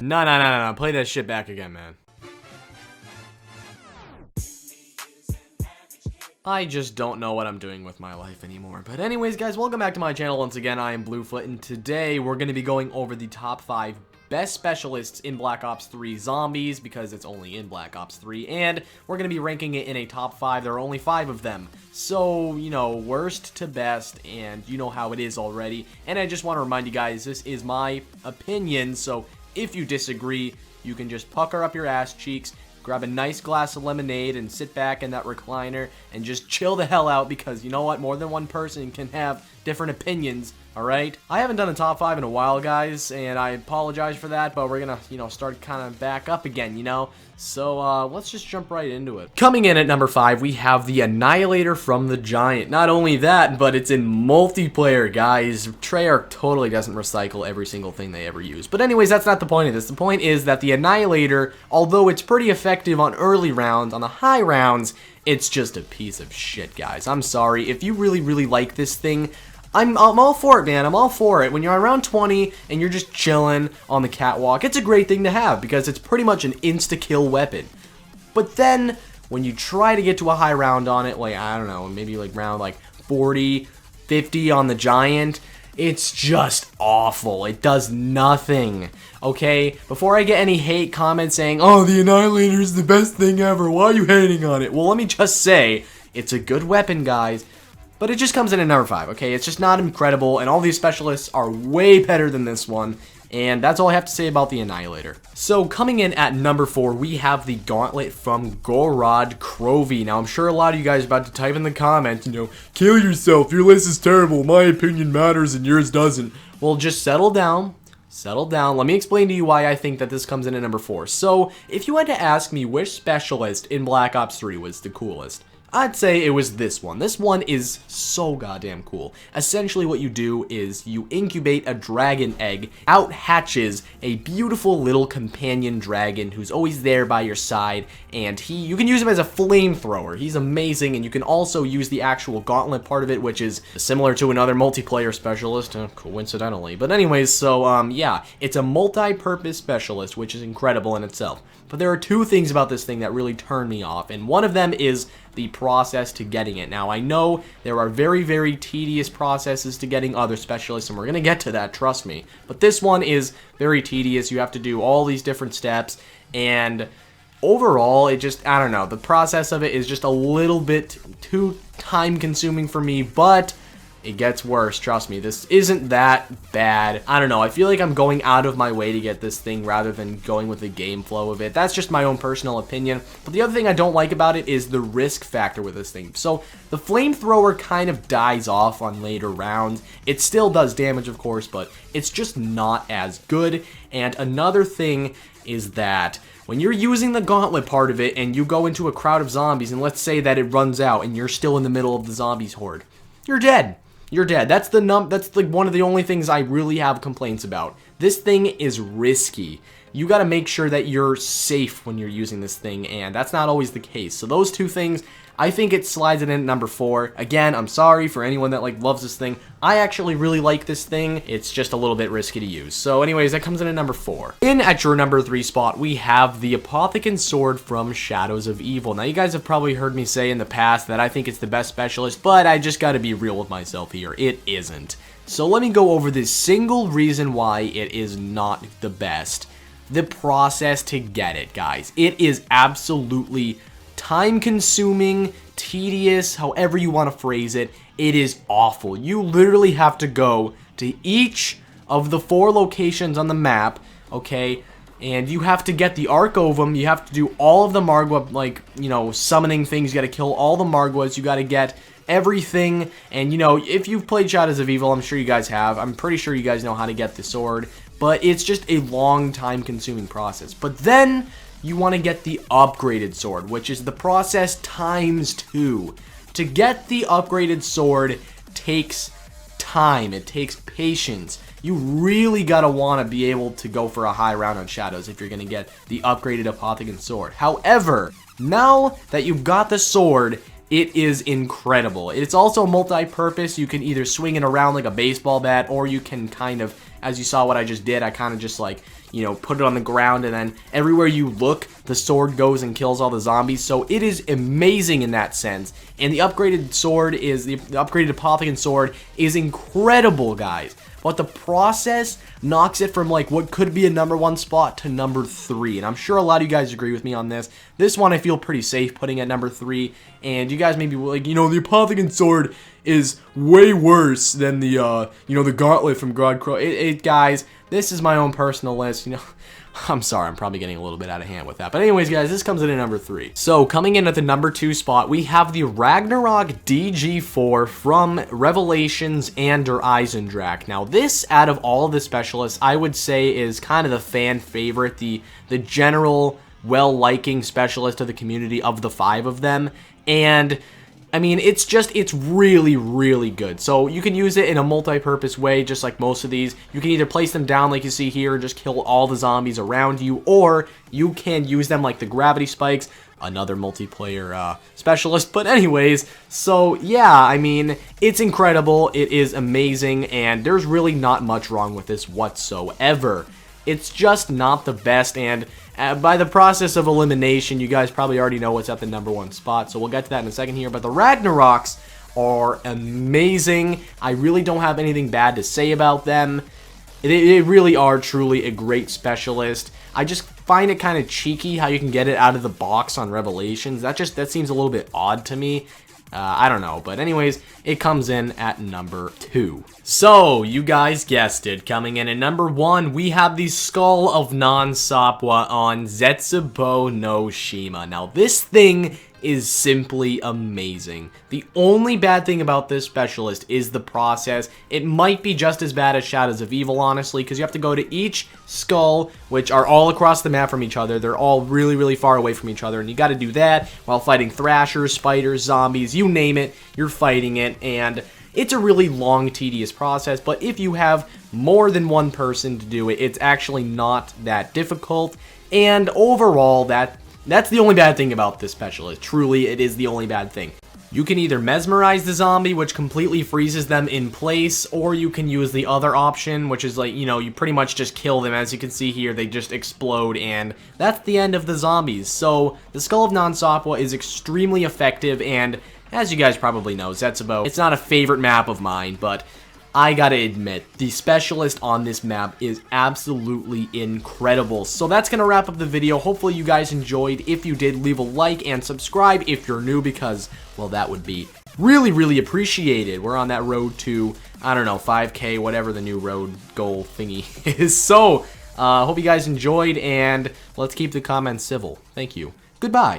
No. Play that shit back again, man. I just don't know what I'm doing with my life anymore. But anyways, guys, welcome back to my channel once again. I am Bluefoot, and today we're going to be going over the top 5 best specialists in Black Ops 3 Zombies, because it's only in Black Ops 3, and we're going to be ranking it in a top 5. There are only 5 of them. So, you know, worst to best, and you know how it is already. And I just want to remind you guys, this is my opinion, so if you disagree, you can just pucker up your ass cheeks, grab a nice glass of lemonade, and sit back in that recliner and just chill the hell out, because you know what? More than one person can have different opinions, alright? I haven't done a top 5 in a while, guys, and I apologize for that, but we're gonna, you know, start kind of back up again, you know? So, let's just jump right into it. Coming in at number 5, we have the Annihilator from the Giant. Not only that, but it's in multiplayer, guys. Treyarch totally doesn't recycle every single thing they ever use. But anyways, that's not the point of this. The point is that the Annihilator, although it's pretty effective on early rounds, on the high rounds, it's just a piece of shit, guys. I'm sorry. If you really like this thing, I'm all for it, man. I'm all for it. When you're around 20 and you're just chilling on the catwalk, it's a great thing to have because it's pretty much an insta-kill weapon. But then, when you try to get to a high round on it, like, I don't know, maybe like round like 40, 50 on the Giant, it's just awful. It does nothing. Okay? Before I get any hate comments saying, oh, the Annihilator is the best thing ever, why are you hating on it? Well, let me just say, it's a good weapon, guys. But it just comes in at number 5, okay? It's just not incredible, and all these specialists are way better than this one, and that's all I have to say about the Annihilator. So, coming in at number 4, we have the Gauntlet from Gorod Krovi. Now, I'm sure a lot of you guys are about to type in the comments, you know, kill yourself, your list is terrible, my opinion matters and yours doesn't. Well, just settle down. Settle down. Let me explain to you why I think that this comes in at number 4. So, if you had to ask me which specialist in Black Ops 3 was the coolest, I'd say it was this one. This one is so goddamn cool. Essentially what you do is you incubate a dragon egg, out hatches a beautiful little companion dragon who's always there by your side, and you can use him as a flamethrower. He's amazing, and you can also use the actual gauntlet part of it, which is similar to another multiplayer specialist, coincidentally. But anyways, so yeah, it's a multi-purpose specialist, which is incredible in itself. But there are 2 things about this thing that really turn me off, and one of them is the process to getting it. Now, I know there are very tedious processes to getting other specialists, and we're going to get to that, trust me. But this one is very tedious. You have to do all these different steps, and overall, it just, I don't know, the process of it is just a little bit too time-consuming for me, but it gets worse, trust me. This isn't that bad. I don't know, I feel like I'm going out of my way to get this thing rather than going with the game flow of it. That's just my own personal opinion. But the other thing I don't like about it is the risk factor with this thing. So, the flamethrower kind of dies off on later rounds. It still does damage, of course, but it's just not as good. And another thing is that when you're using the gauntlet part of it and you go into a crowd of zombies, and let's say that it runs out and you're still in the middle of the zombies horde, you're dead. You're dead. That's like one of the only things I really have complaints about. This thing is risky. You gotta make sure that you're safe when you're using this thing, and that's not always the case. So those 2 things, I think it slides it in at number 4. Again, I'm sorry for anyone that like loves this thing. I actually really like this thing. It's just a little bit risky to use. So anyways, that comes in at number 4. In at your number 3 spot, we have the Apothicon Sword from Shadows of Evil. Now, you guys have probably heard me say in the past that I think it's the best specialist, but I just gotta be real with myself here. It isn't. So let me go over the single reason why it is not the best. The process to get it, guys. It is absolutely time-consuming, tedious, however you want to phrase it. It is awful. You literally have to go to each of the 4 locations on the map, okay, and you have to get the Arc Ovum. You have to do all of the Margwa, like, you know, summoning things. You got to kill all the Margwas. You got to get everything, and, you know, if you've played Shadows of Evil, I'm sure you guys have. I'm pretty sure you guys know how to get the sword, but it's just a long, time-consuming process. But then you want to get the upgraded sword, which is the process times 2. To get the upgraded sword takes time. It takes patience. You really gotta want to be able to go for a high round on Shadows if you're gonna get the upgraded Apothicon Sword. However, now that you've got the sword, It is incredible. It's also multi-purpose. You can either swing it around like a baseball bat, or you can kind of, as you saw what I just did, I kind of just like, you know, put it on the ground, and then everywhere you look, the sword goes and kills all the zombies. So it is amazing in that sense. And the upgraded sword is, the upgraded Apothicon Sword is incredible, guys. But the process knocks it from like what could be a #1 spot to #3. And I'm sure a lot of you guys agree with me on this. This one I feel pretty safe putting at #3. And you guys may be like, you know, the Apothicon Sword is way worse than the, you know, the Gauntlet from guys, this is my own personal list, you know. I'm sorry, I'm probably getting a little bit out of hand with that. But anyways, guys, this comes in at #3. So, coming in at the #2 spot, we have the Ragnarok DG-4 from Revelations and Der Eisendrache. Now, this, out of all of the specialists, I would say is kind of the fan favorite, the general well-liking specialist of the community of the 5 of them. And I mean, it's really, really good. So you can use it in a multi-purpose way, just like most of these. You can either place them down like you see here and just kill all the zombies around you, or you can use them like the gravity spikes, another multiplayer specialist. But anyways, so yeah, I mean, it's incredible. It is amazing, and there's really not much wrong with this whatsoever. It's just not the best, and by the process of elimination, you guys probably already know what's at the #1 spot, so we'll get to that in a second here. But the Ragnaroks are amazing. I really don't have anything bad to say about them. They really are truly a great specialist. I just find it kind of cheeky how you can get it out of the box on Revelations. That seems a little bit odd to me. I don't know, but anyways, it comes in at #2. So, you guys guessed it, coming in at #1, we have the Skull of Nan Sapwe on Zetsubo no Shima. Now, this thing is simply amazing. The only bad thing about this specialist is the process. It might be just as bad as Shadows of Evil, honestly, because you have to go to each skull, which are all across the map from each other. They're all really, really far away from each other, and you got to do that while fighting thrashers, spiders, zombies, you name it, you're fighting it, and it's a really long, tedious process. But if you have more than one person to do it, it's actually not that difficult, and overall, that's the only bad thing about this specialist. Truly, it is the only bad thing. You can either mesmerize the zombie, which completely freezes them in place, or you can use the other option, which is like, you know, you pretty much just kill them. As you can see here, they just explode, and that's the end of the zombies. So, the Skull of Nan Sapwe is extremely effective, and as you guys probably know, Zetsubo, it's not a favorite map of mine, but I gotta admit, the specialist on this map is absolutely incredible. So that's gonna wrap up the video. Hopefully you guys enjoyed. If you did, leave a like and subscribe if you're new, because, well, that would be really, really appreciated. We're on that road to, I don't know, 5K, whatever the new road goal thingy is. So, hope you guys enjoyed, and let's keep the comments civil. Thank you. Goodbye.